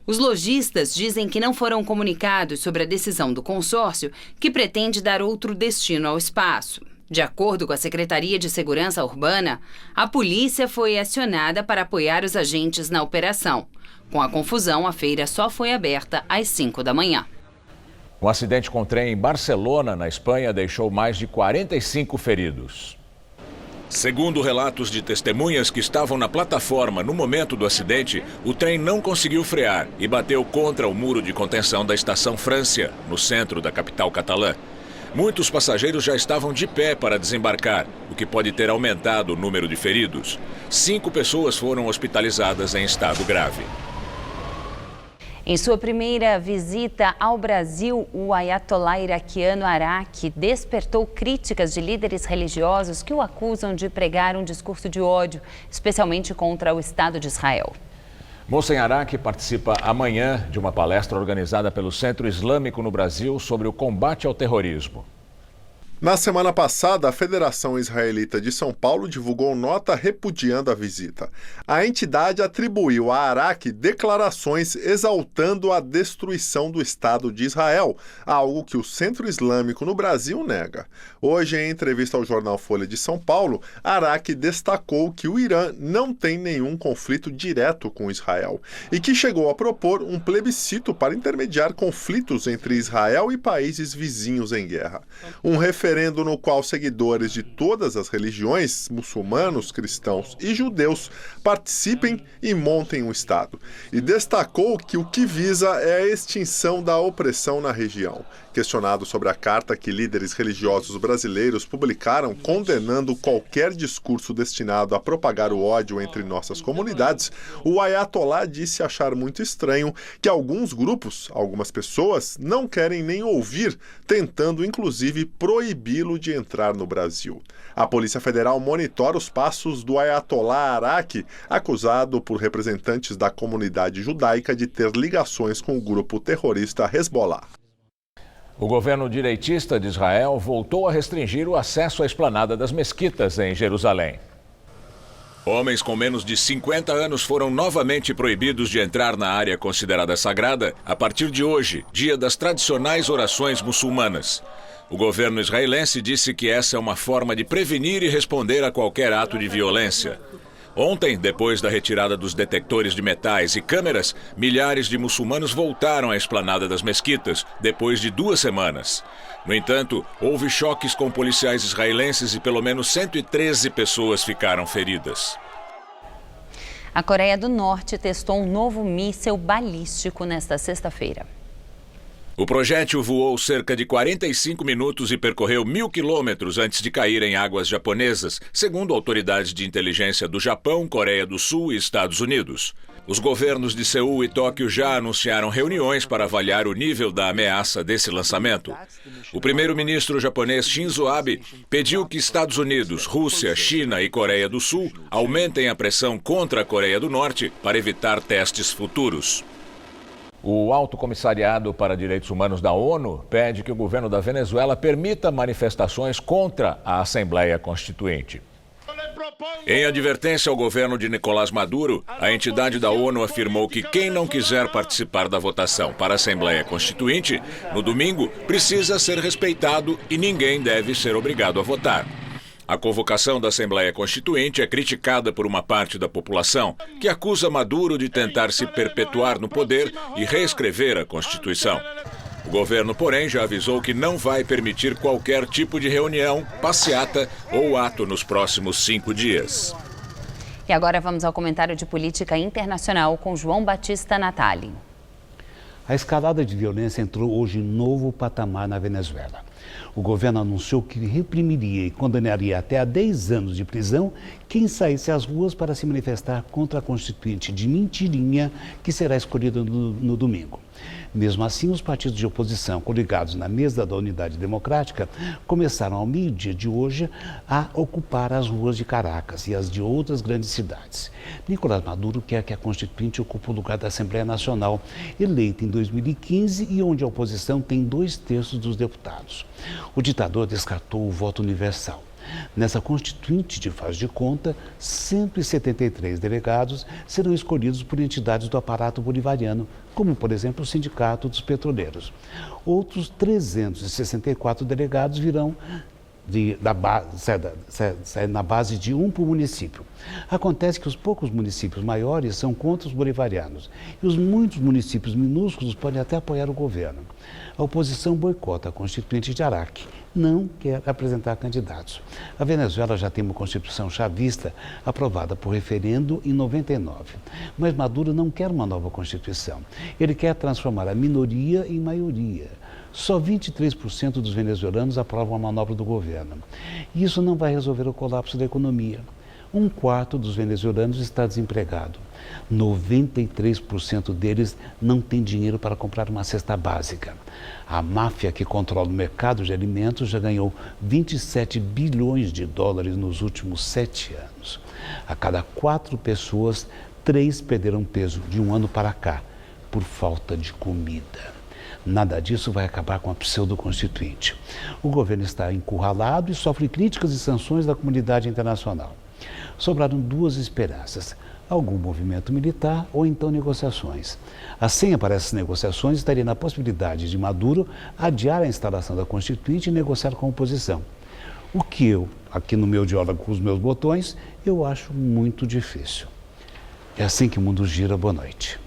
Os lojistas dizem que não foram comunicados sobre a decisão do consórcio, que pretende dar outro destino ao espaço. De acordo com a Secretaria de Segurança Urbana, a polícia foi acionada para apoiar os agentes na operação. Com a confusão, a feira só foi aberta às 5 da manhã. Um acidente com trem em Barcelona, na Espanha, deixou mais de 45 feridos. Segundo relatos de testemunhas que estavam na plataforma no momento do acidente, o trem não conseguiu frear e bateu contra o muro de contenção da estação Francia, no centro da capital catalã. Muitos passageiros já estavam de pé para desembarcar, o que pode ter aumentado o número de feridos. 5 pessoas foram hospitalizadas em estado grave. Em sua primeira visita ao Brasil, o ayatollah iraquiano Araqi despertou críticas de líderes religiosos que o acusam de pregar um discurso de ódio, especialmente contra o Estado de Israel. Mohsen Araqi participa amanhã de uma palestra organizada pelo Centro Islâmico no Brasil sobre o combate ao terrorismo. Na semana passada, a Federação Israelita de São Paulo divulgou nota repudiando a visita. A entidade atribuiu a Araqi declarações exaltando a destruição do Estado de Israel, algo que o Centro Islâmico no Brasil nega. Hoje, em entrevista ao jornal Folha de São Paulo, Araqi destacou que o Irã não tem nenhum conflito direto com Israel e que chegou a propor um plebiscito para intermediar conflitos entre Israel e países vizinhos em guerra. Um referendo no qual seguidores de todas as religiões, muçulmanos, cristãos e judeus, participem e montem um Estado. E destacou que o que visa é a extinção da opressão na região. Questionado sobre a carta que líderes religiosos brasileiros publicaram condenando qualquer discurso destinado a propagar o ódio entre nossas comunidades, o ayatollah disse achar muito estranho que alguns grupos, algumas pessoas, não querem nem ouvir, tentando inclusive proibi-lo de entrar no Brasil. A Polícia Federal monitora os passos do ayatollah Araqi, acusado por representantes da comunidade judaica de ter ligações com o grupo terrorista Hezbollah. O governo direitista de Israel voltou a restringir o acesso à esplanada das mesquitas em Jerusalém. Homens com menos de 50 anos foram novamente proibidos de entrar na área considerada sagrada a partir de hoje, dia das tradicionais orações muçulmanas. O governo israelense disse que essa é uma forma de prevenir e responder a qualquer ato de violência. Ontem, depois da retirada dos detectores de metais e câmeras, milhares de muçulmanos voltaram à esplanada das mesquitas, depois de 2 semanas. No entanto, houve choques com policiais israelenses e pelo menos 113 pessoas ficaram feridas. A Coreia do Norte testou um novo míssil balístico nesta sexta-feira. O projétil voou cerca de 45 minutos e percorreu 1.000 quilômetros antes de cair em águas japonesas, segundo autoridades de inteligência do Japão, Coreia do Sul e Estados Unidos. Os governos de Seul e Tóquio já anunciaram reuniões para avaliar o nível da ameaça desse lançamento. O primeiro-ministro japonês Shinzo Abe pediu que Estados Unidos, Rússia, China e Coreia do Sul aumentem a pressão contra a Coreia do Norte para evitar testes futuros. O Alto Comissariado para Direitos Humanos da ONU pede que o governo da Venezuela permita manifestações contra a Assembleia Constituinte. Em advertência ao governo de Nicolás Maduro, a entidade da ONU afirmou que quem não quiser participar da votação para a Assembleia Constituinte, no domingo, precisa ser respeitado e ninguém deve ser obrigado a votar. A convocação da Assembleia Constituinte é criticada por uma parte da população, que acusa Maduro de tentar se perpetuar no poder e reescrever a Constituição. O governo, porém, já avisou que não vai permitir qualquer tipo de reunião, passeata ou ato nos próximos 5 dias. E agora vamos ao comentário de política internacional com João Batista Natali. A escalada de violência entrou hoje em novo patamar na Venezuela. O governo anunciou que reprimiria e condenaria até a 10 anos de prisão quem saísse às ruas para se manifestar contra a Constituinte de mentirinha que será escolhida no domingo. Mesmo assim, os partidos de oposição coligados na mesa da Unidade Democrática começaram ao meio-dia de hoje a ocupar as ruas de Caracas e as de outras grandes cidades. Nicolás Maduro quer que a Constituinte ocupe o lugar da Assembleia Nacional, eleita em 2015 e onde a oposição tem 2/3 dos deputados. O ditador descartou o voto universal. Nessa Constituinte de faz de conta, 173 delegados serão escolhidos por entidades do aparato bolivariano, como, por exemplo, o Sindicato dos Petroleiros. Outros 364 delegados virão na base de um por município. Acontece que os poucos municípios maiores são contra os bolivarianos e os muitos municípios minúsculos podem até apoiar o governo. A oposição boicota a Constituinte de Araque, não quer apresentar candidatos. A Venezuela já tem uma Constituição chavista aprovada por referendo em 99, mas Maduro não quer uma nova Constituição. Ele quer transformar a minoria em maioria. Só 23% dos venezuelanos aprovam a manobra do governo. E isso não vai resolver o colapso da economia. 1/4 dos venezuelanos está desempregado. 93% deles não tem dinheiro para comprar uma cesta básica. A máfia que controla o mercado de alimentos já ganhou 27 bilhões de dólares nos últimos 7 anos. A cada 4 pessoas, 3 perderam peso de um ano para cá, por falta de comida. Nada disso vai acabar com a pseudo-constituinte. O governo está encurralado e sofre críticas e sanções da comunidade internacional. Sobraram 2 esperanças: algum movimento militar ou então negociações. A senha para essas negociações estaria na possibilidade de Maduro adiar a instalação da Constituinte e negociar com a oposição. O que eu, aqui no meu diálogo com os meus botões, eu acho muito difícil. É assim que o mundo gira. Boa noite.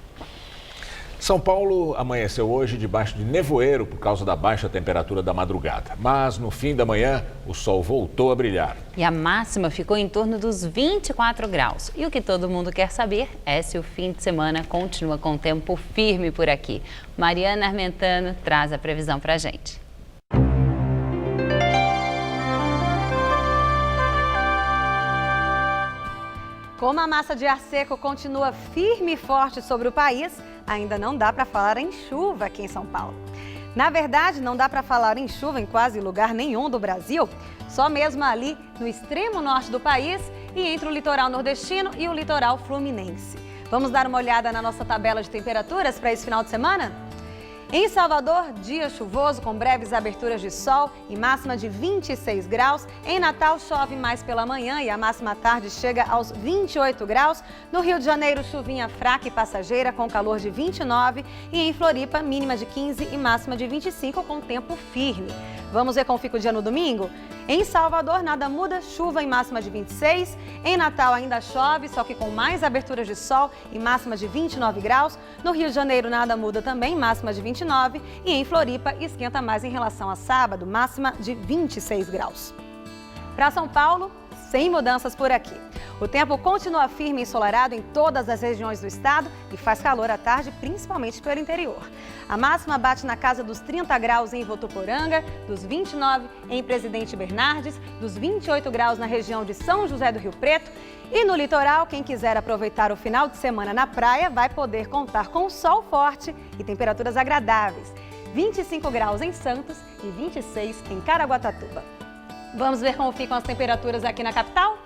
São Paulo amanheceu hoje debaixo de nevoeiro por causa da baixa temperatura da madrugada. Mas no fim da manhã, o sol voltou a brilhar. E a máxima ficou em torno dos 24 graus. E o que todo mundo quer saber é se o fim de semana continua com tempo firme por aqui. Mariana Armentano traz a previsão pra gente. Como a massa de ar seco continua firme e forte sobre o país, ainda não dá para falar em chuva aqui em São Paulo. Na verdade, não dá para falar em chuva em quase lugar nenhum do Brasil, só mesmo ali no extremo norte do país e entre o litoral nordestino e o litoral fluminense. Vamos dar uma olhada na nossa tabela de temperaturas para esse final de semana? Em Salvador, dia chuvoso com breves aberturas de sol e máxima de 26 graus. Em Natal, chove mais pela manhã e a máxima à tarde chega aos 28 graus. No Rio de Janeiro, chuvinha fraca e passageira com calor de 29. E em Floripa, mínima de 15 e máxima de 25 com tempo firme. Vamos ver como fica o dia no domingo? Em Salvador, nada muda, chuva em máxima de 26. Em Natal ainda chove, só que com mais aberturas de sol e máxima de 29 graus. No Rio de Janeiro, nada muda também, máxima de 29. E em Floripa, esquenta mais em relação a sábado, máxima de 26 graus. Para São Paulo, sem mudanças por aqui. O tempo continua firme e ensolarado em todas as regiões do estado e faz calor à tarde, principalmente pelo interior. A máxima bate na casa dos 30 graus em Votuporanga, dos 29 em Presidente Bernardes, dos 28 graus na região de São José do Rio Preto. E no litoral, quem quiser aproveitar o final de semana na praia vai poder contar com sol forte e temperaturas agradáveis. 25 graus em Santos e 26 em Caraguatatuba. Vamos ver como ficam as temperaturas aqui na capital?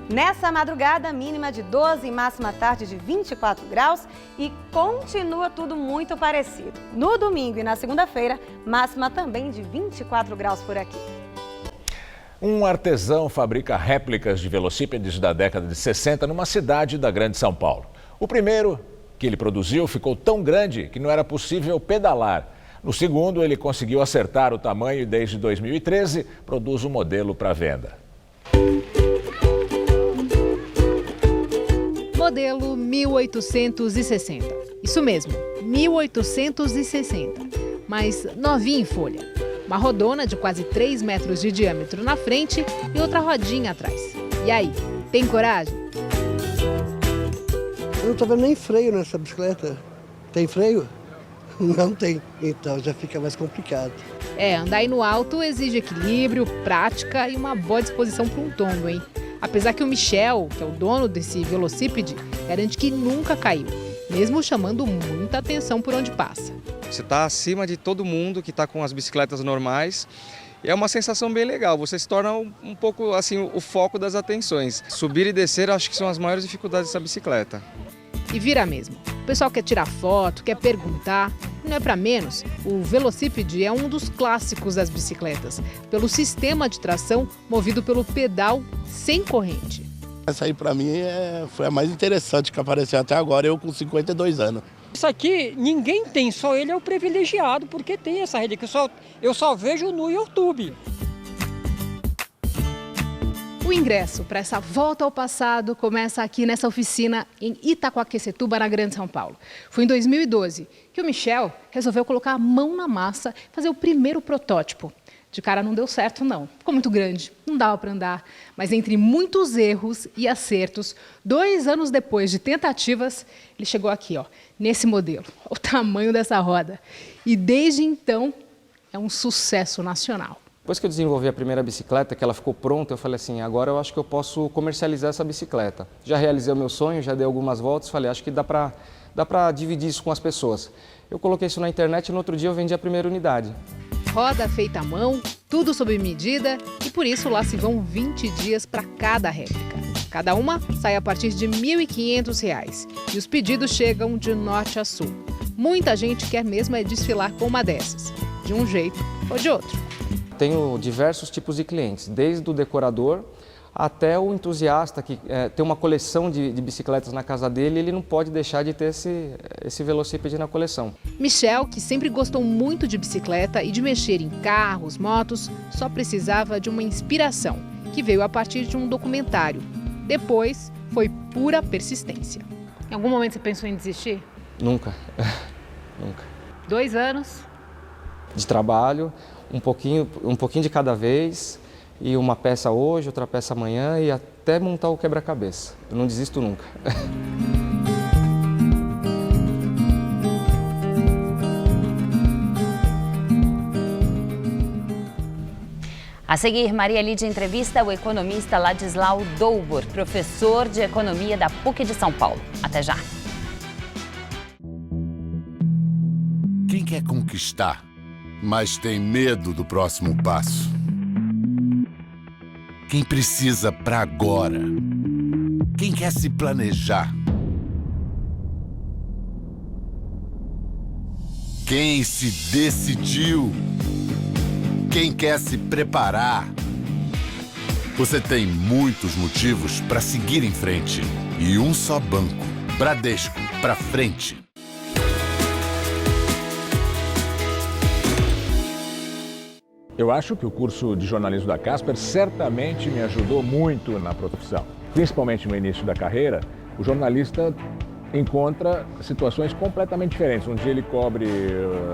Nessa madrugada, mínima de 12 e máxima à tarde de 24 graus e continua tudo muito parecido. No domingo e na segunda-feira, máxima também de 24 graus por aqui. Um artesão fabrica réplicas de velocípedes da década de 60 numa cidade da Grande São Paulo. O primeiro que ele produziu ficou tão grande que não era possível pedalar. No segundo, ele conseguiu acertar o tamanho e desde 2013 produz o modelo para venda. Modelo 1860. Isso mesmo, 1860. Mas novinha em folha. Uma rodona de quase 3 metros de diâmetro na frente e outra rodinha atrás. E aí, tem coragem? Eu não tô vendo nem freio nessa bicicleta. Tem freio? Não tem. Então já fica mais complicado. Andar aí no alto exige equilíbrio, prática e uma boa disposição para um tombo, hein? Apesar que o Michel, que é o dono desse velocípede, garante que nunca caiu, mesmo chamando muita atenção por onde passa. Você está acima de todo mundo que está com as bicicletas normais. E é uma sensação bem legal, você se torna um pouco assim o foco das atenções. Subir e descer acho que são as maiores dificuldades dessa bicicleta. E vira mesmo. O pessoal quer tirar foto, quer perguntar. Não é para menos, o velocípede é um dos clássicos das bicicletas, pelo sistema de tração movido pelo pedal sem corrente. Essa aí para mim foi a mais interessante que apareceu até agora, eu com 52 anos. Isso aqui ninguém tem, só ele é o privilegiado, porque tem essa relíquia. Eu só vejo no YouTube. O ingresso para essa volta ao passado começa aqui nessa oficina em Itaquaquecetuba, na Grande São Paulo. Foi em 2012 que o Michel resolveu colocar a mão na massa e fazer o primeiro protótipo. De cara não deu certo, não. Ficou muito grande, não dava para andar. Mas entre muitos erros e acertos, 2 anos depois de tentativas, ele chegou aqui, ó, nesse modelo. O tamanho dessa roda. E desde então, é um sucesso nacional. Depois que eu desenvolvi a primeira bicicleta, que ela ficou pronta, eu falei assim, agora eu acho que eu posso comercializar essa bicicleta. Já realizei o meu sonho, já dei algumas voltas, falei, acho que dá para dividir isso com as pessoas. Eu coloquei isso na internet e no outro dia eu vendi a primeira unidade. Roda feita à mão, tudo sob medida e por isso lá se vão 20 dias para cada réplica. Cada uma sai a partir de R$ 1.500 e os pedidos chegam de norte a sul. Muita gente quer mesmo desfilar com uma dessas, de um jeito ou de outro. Tenho diversos tipos de clientes, desde o decorador até o entusiasta que tem uma coleção de bicicletas na casa dele e ele não pode deixar de ter esse velocípede na coleção. Michel, que sempre gostou muito de bicicleta e de mexer em carros, motos, só precisava de uma inspiração, que veio a partir de um documentário. Depois, foi pura persistência. Em algum momento você pensou em desistir? Nunca, nunca. 2 anos? De trabalho, um pouquinho de cada vez. E uma peça hoje, outra peça amanhã e até montar o quebra-cabeça. Eu não desisto nunca. A seguir, Maria Lídia entrevista o economista Ladislau Doubor, professor de economia da PUC de São Paulo. Até já. Quem quer conquistar, mas tem medo do próximo passo? Quem precisa para agora? Quem quer se planejar? Quem se decidiu? Quem quer se preparar? Você tem muitos motivos para seguir em frente. E um só banco. Bradesco, para frente. Eu acho que o curso de jornalismo da Casper certamente me ajudou muito na profissão. Principalmente no início da carreira, o jornalista encontra situações completamente diferentes. Um dia ele cobre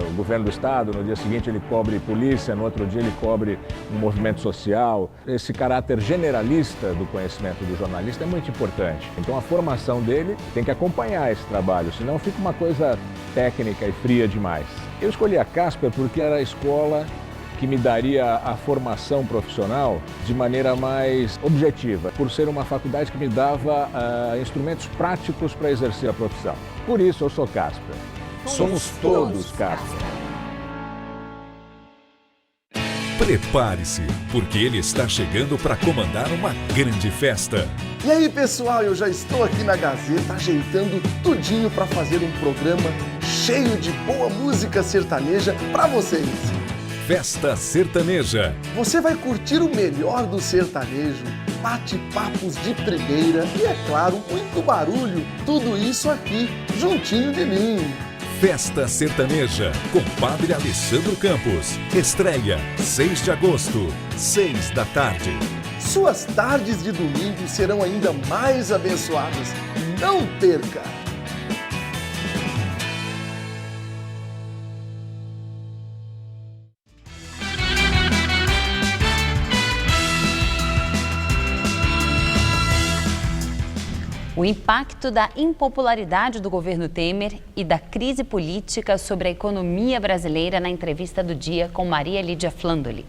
o governo do estado, no dia seguinte ele cobre polícia, no outro dia ele cobre um movimento social. Esse caráter generalista do conhecimento do jornalista é muito importante. Então a formação dele tem que acompanhar esse trabalho, senão fica uma coisa técnica e fria demais. Eu escolhi a Casper porque era a escola que me daria a formação profissional de maneira mais objetiva, por ser uma faculdade que me dava instrumentos práticos para exercer a profissão. Por isso eu sou Casper. Somos todos Casper. Prepare-se, porque ele está chegando para comandar uma grande festa. E aí, pessoal, eu já estou aqui na Gazeta ajeitando tudinho para fazer um programa cheio de boa música sertaneja para vocês. Festa Sertaneja. Você vai curtir o melhor do sertanejo, bate-papos de primeira e, é claro, muito barulho. Tudo isso aqui, juntinho de mim. Festa Sertaneja, com Padre Alessandro Campos. Estreia, 6 de agosto, 6 da tarde. Suas tardes de domingo serão ainda mais abençoadas. Não perca! O impacto da impopularidade do governo Temer e da crise política sobre a economia brasileira na entrevista do dia com Maria Lídia Flandoli.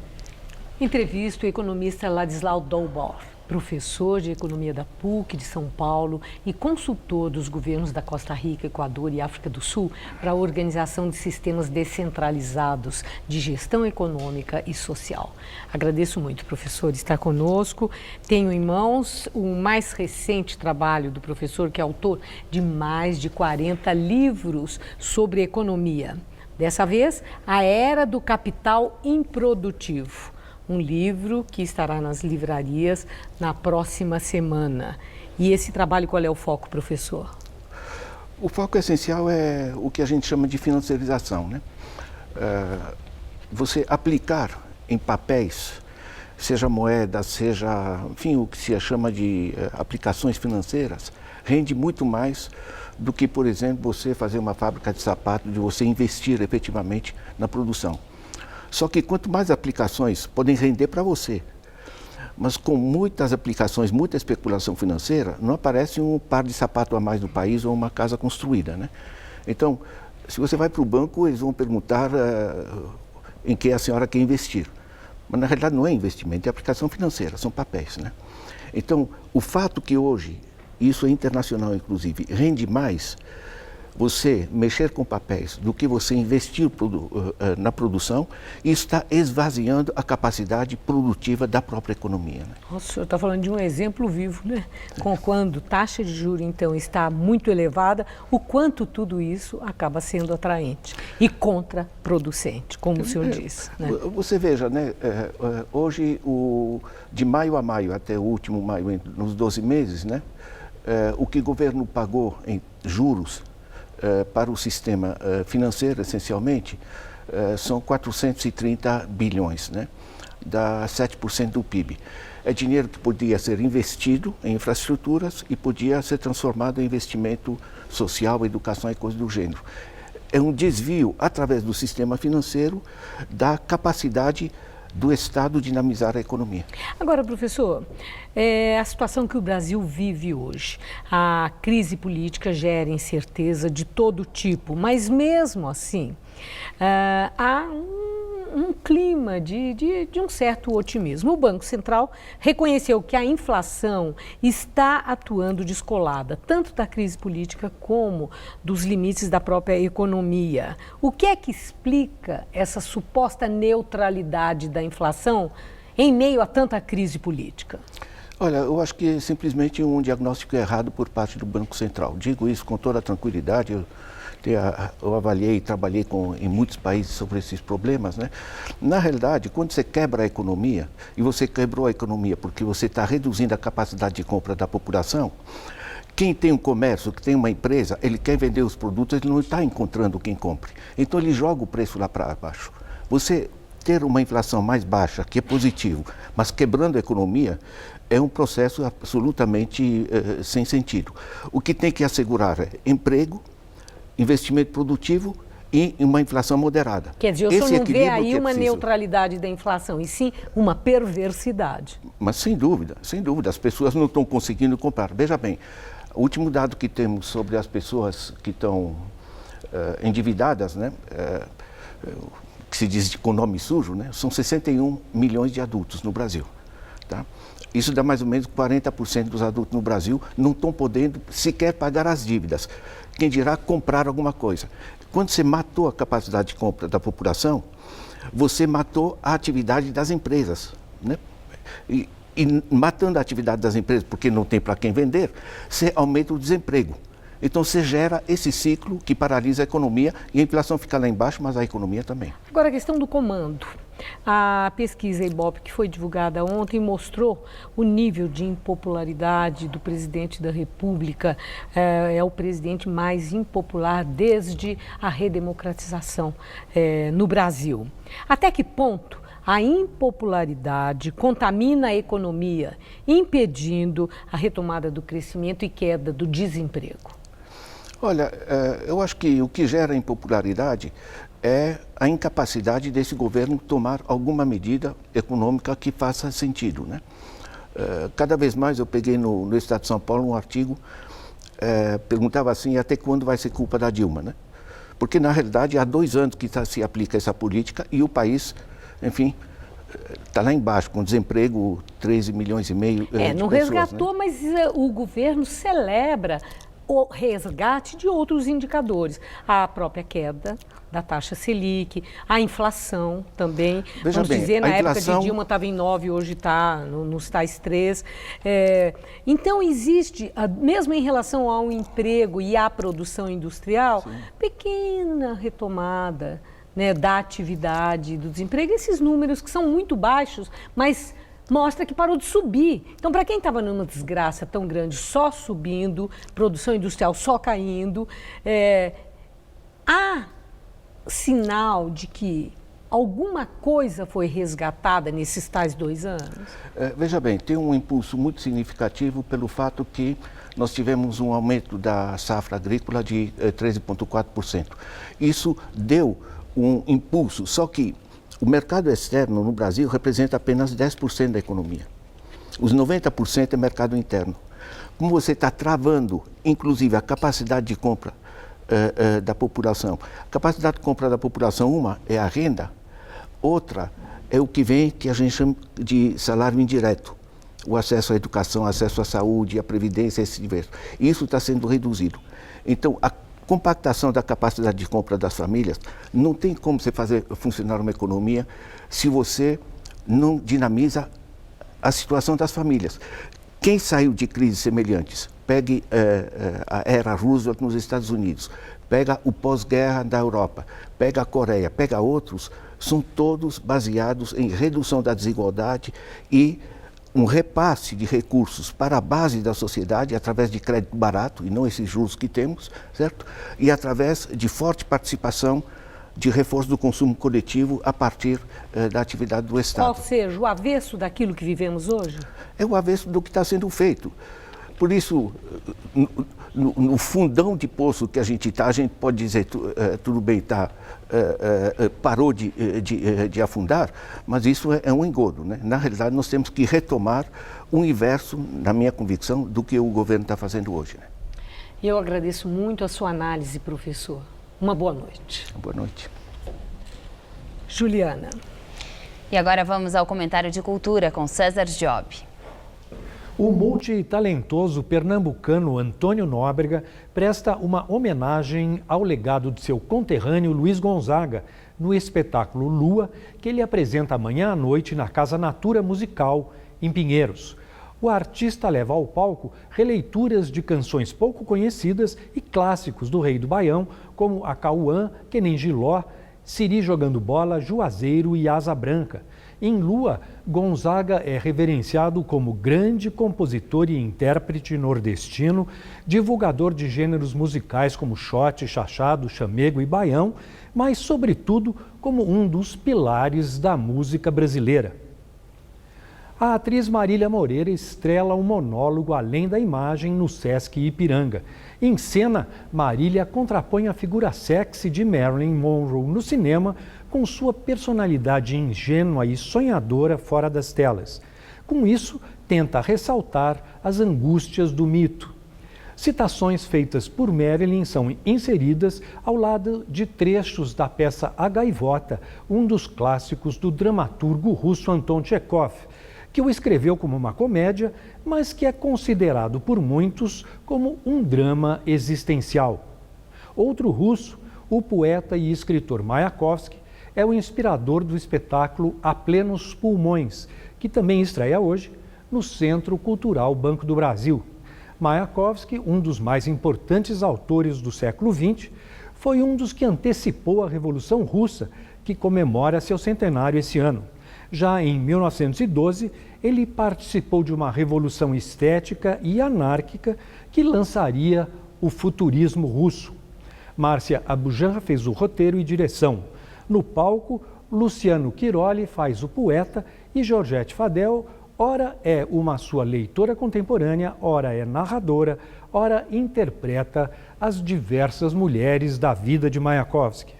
Entrevista o economista Ladislau Dolbor, professor de economia da PUC de São Paulo e consultor dos governos da Costa Rica, Equador e África do Sul para a organização de sistemas descentralizados de gestão econômica e social. Agradeço muito, professor, estar conosco. Tenho em mãos o mais recente trabalho do professor, que é autor de mais de 40 livros sobre economia. Dessa vez, A Era do Capital Improdutivo. Um livro que estará nas livrarias na próxima semana. E esse trabalho, qual é o foco, professor? O foco essencial é o que a gente chama de financiarização, né? Você aplicar em papéis, seja moeda, seja, enfim, o que se chama de aplicações financeiras, rende muito mais do que, por exemplo, você fazer uma fábrica de sapato, de você investir efetivamente na produção. Só que quanto mais aplicações podem render para você, mas com muitas aplicações, muita especulação financeira, não aparece um par de sapato a mais no país ou uma casa construída, né? Então, se você vai para o banco, eles vão perguntar em que a senhora quer investir. Mas na realidade não é investimento, é aplicação financeira, são papéis, né? Então, o fato que hoje, isso é internacional inclusive, rende mais você mexer com papéis do que você investir na produção, isso está esvaziando a capacidade produtiva da própria economia, né? Nossa, o senhor está falando de um exemplo vivo, né? Com quando taxa de juros, então, está muito elevada, o quanto tudo isso acaba sendo atraente e contraproducente, como o senhor disse, né? Você veja, né? Hoje, de maio a maio, até o último maio, nos 12 meses, né? O que o governo pagou em juros para o sistema financeiro, essencialmente, são 430 bilhões, né? Dá 7% do PIB. É dinheiro que podia ser investido em infraestruturas e podia ser transformado em investimento social, educação e coisas do gênero. É um desvio, através do sistema financeiro, da capacidade do Estado dinamizar a economia. Agora, professor, a situação que o Brasil vive hoje, a crise política gera incerteza de todo tipo, mas mesmo assim, há um clima de um certo otimismo. O Banco Central reconheceu que a inflação está atuando descolada, tanto da crise política como dos limites da própria economia. O que é que explica essa suposta neutralidade da inflação em meio a tanta crise política? Olha, eu acho que é simplesmente um diagnóstico errado por parte do Banco Central. Digo isso com toda a tranquilidade. Eu avaliei e trabalhei em muitos países sobre esses problemas, né? Na realidade, quando você quebra a economia, e você quebrou a economia porque você está reduzindo a capacidade de compra da população, quem tem um comércio, que tem uma empresa, ele quer vender os produtos, ele não está encontrando quem compre. Então ele joga o preço lá para baixo. Você ter uma inflação mais baixa, que é positivo, mas quebrando a economia, é um processo absolutamente sem sentido. O que tem que assegurar é emprego, investimento produtivo e uma inflação moderada. Quer dizer, o senhor não vê aí uma neutralidade da inflação, e sim uma perversidade. Mas sem dúvida, as pessoas não estão conseguindo comprar. Veja bem, o último dado que temos sobre as pessoas que estão endividadas, né, que se diz com nome sujo, né, são 61 milhões de adultos no Brasil, tá? Isso dá mais ou menos 40% dos adultos no Brasil não estão podendo sequer pagar as dívidas. Quem dirá comprar alguma coisa. Quando você matou a capacidade de compra da população, você matou a atividade das empresas, né? E matando a atividade das empresas, porque não tem para quem vender, você aumenta o desemprego. Então você gera esse ciclo que paralisa a economia e a inflação fica lá embaixo, mas a economia também. Agora a questão do comando. A pesquisa Ibope, que foi divulgada ontem, mostrou o nível de impopularidade do presidente da República. É o presidente mais impopular desde a redemocratização no Brasil. Até que ponto a impopularidade contamina a economia, impedindo a retomada do crescimento e queda do desemprego? Olha, eu acho que o que gera impopularidade é a incapacidade desse governo tomar alguma medida econômica que faça sentido, né? Cada vez mais eu peguei no Estado de São Paulo um artigo, perguntava assim, até quando vai ser culpa da Dilma, né? Porque, na realidade, há 2 anos que se aplica essa política e o país, enfim, está lá embaixo, com desemprego, 13 milhões e meio de não pessoas, resgatou, né? mas o governo celebra o resgate de outros indicadores. A própria queda da taxa Selic, a inflação também. Veja bem, dizer, na inflação... época de Dilma estava em 9, hoje está nos tais 3. Então, existe, mesmo em relação ao emprego e à produção industrial, pequena retomada, né, da atividade, do desemprego. Esses números que são muito baixos, mas mostra que parou de subir. Então, para quem estava numa desgraça tão grande, só subindo, produção industrial só caindo, há sinal de que alguma coisa foi resgatada nesses tais 2 anos? Veja bem, tem um impulso muito significativo pelo fato que nós tivemos um aumento da safra agrícola de 13,4%. Isso deu um impulso, só que o mercado externo no Brasil representa apenas 10% da economia. Os 90% é mercado interno. Como você está travando, inclusive, a capacidade de compra da população. A capacidade de compra da população, uma é a renda, outra é o que vem, que a gente chama de salário indireto. O acesso à educação, acesso à saúde, à previdência, esse diverso. Isso está sendo reduzido. Então, a compactação da capacidade de compra das famílias, não tem como você fazer funcionar uma economia se você não dinamiza a situação das famílias. Quem saiu de crises semelhantes? Pegue a era Roosevelt nos Estados Unidos, pega o pós-guerra da Europa, pega a Coreia, pega outros, são todos baseados em redução da desigualdade e um repasse de recursos para a base da sociedade através de crédito barato, e não esses juros que temos, certo? E através de forte participação de reforço do consumo coletivo a partir da atividade do Estado. Ou seja, o avesso daquilo que vivemos hoje? É o avesso do que está sendo feito. Por isso, no fundão de poço que a gente está, a gente pode dizer, tudo bem, parou de afundar, mas isso é um engodo, né? Na realidade, nós temos que retomar o inverso, na minha convicção, do que o governo está fazendo hoje, né? Eu agradeço muito a sua análise, professor. Uma boa noite. Boa noite. Juliana. E agora vamos ao comentário de cultura com César Job. O multitalentoso pernambucano Antônio Nóbrega presta uma homenagem ao legado de seu conterrâneo Luiz Gonzaga no espetáculo Lua, que ele apresenta amanhã à noite na Casa Natura Musical, em Pinheiros. O artista leva ao palco releituras de canções pouco conhecidas e clássicos do Rei do Baião, como Acauã, Que Nem Giló, Siri Jogando Bola, Juazeiro e Asa Branca. Em Lua, Gonzaga é reverenciado como grande compositor e intérprete nordestino, divulgador de gêneros musicais como xote, chachado, chamego e baião, mas, sobretudo, como um dos pilares da música brasileira. A atriz Marília Moreira estrela o monólogo Além da Imagem no Sesc Ipiranga. Em cena, Marília contrapõe a figura sexy de Marilyn Monroe no cinema com sua personalidade ingênua e sonhadora fora das telas. Com isso, tenta ressaltar as angústias do mito. Citações feitas por Marilyn são inseridas ao lado de trechos da peça A Gaivota, um dos clássicos do dramaturgo russo Anton Tchekhov, que o escreveu como uma comédia, mas que é considerado por muitos como um drama existencial. Outro russo, o poeta e escritor Mayakovsky, é o inspirador do espetáculo A Plenos Pulmões, que também estreia hoje no Centro Cultural Banco do Brasil. Mayakovsky, um dos mais importantes autores do século XX, foi um dos que antecipou a Revolução Russa, que comemora seu centenário esse ano. Já em 1912, ele participou de uma revolução estética e anárquica que lançaria o futurismo russo. Márcia Abujamra fez o roteiro e direção. No palco, Luciano Quiroli faz o poeta e Georgette Fadel, ora é uma sua leitora contemporânea, ora é narradora, ora interpreta as diversas mulheres da vida de Mayakovsky.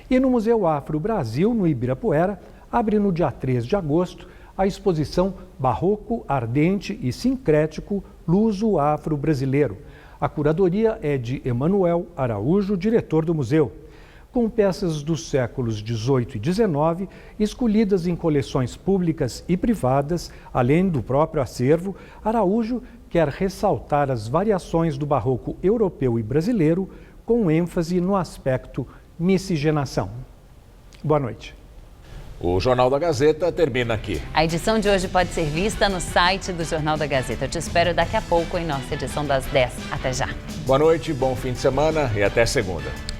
E no Museu Afro Brasil, no Ibirapuera, abre no dia 3 de agosto a exposição Barroco, Ardente e Sincrético Luso-Afro-Brasileiro. A curadoria é de Emanuel Araújo, diretor do museu. Com peças dos séculos XVIII e XIX, escolhidas em coleções públicas e privadas, além do próprio acervo, Araújo quer ressaltar as variações do barroco europeu e brasileiro, com ênfase no aspecto miscigenação. Boa noite. O Jornal da Gazeta termina aqui. A edição de hoje pode ser vista no site do Jornal da Gazeta. Eu te espero daqui a pouco em nossa edição das 10. Até já. Boa noite, bom fim de semana e até segunda.